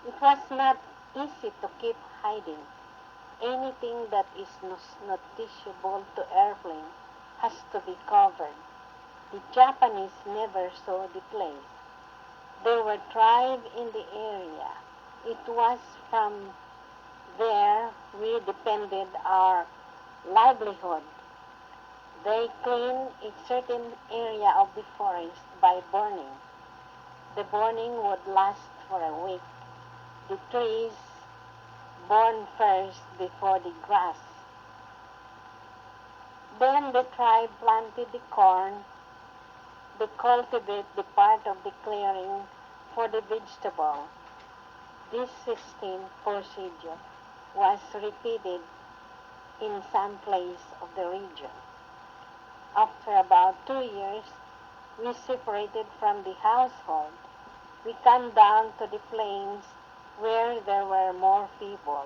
It was not easy to keep hiding. Anything that is noticeable to airplane has to be covered. The Japanese never saw the place. There were tribes in the area. It was from there we depended our livelihood. They cleaned a certain area of the forest by burning. The burning would last for a week. The trees burned first before the grass. Then the tribe planted the corn. They cultivate the part of the clearing for the vegetable. This system procedure was repeated in some place of the region. After about 2 years, we separated from the household. We came down to the plains where there were more people.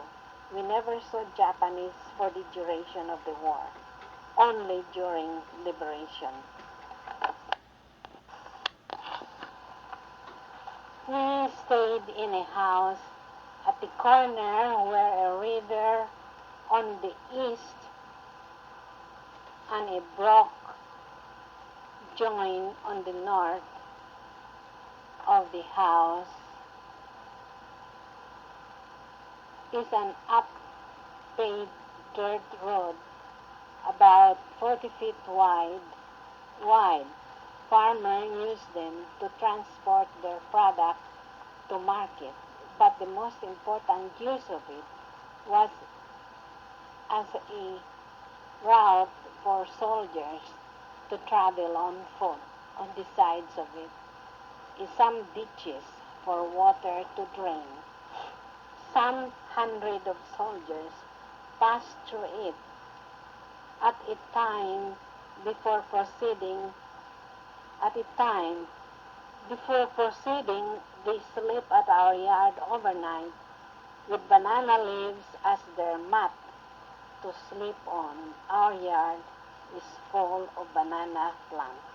We never saw Japanese for the duration of the war, only during liberation. We stayed in a house at the corner where a river on the east and a brook joined on the north of the house is an up-paved dirt road about 40 feet wide. Farmers used them to transport their product to market, but the most important use of it was as a route for soldiers to travel on foot. On the sides of it is some ditches for water to drain. Some hundred of soldiers passed through it at a time before proceeding. They sleep at our yard overnight with banana leaves as their mat to sleep on. Our yard is full of banana plants.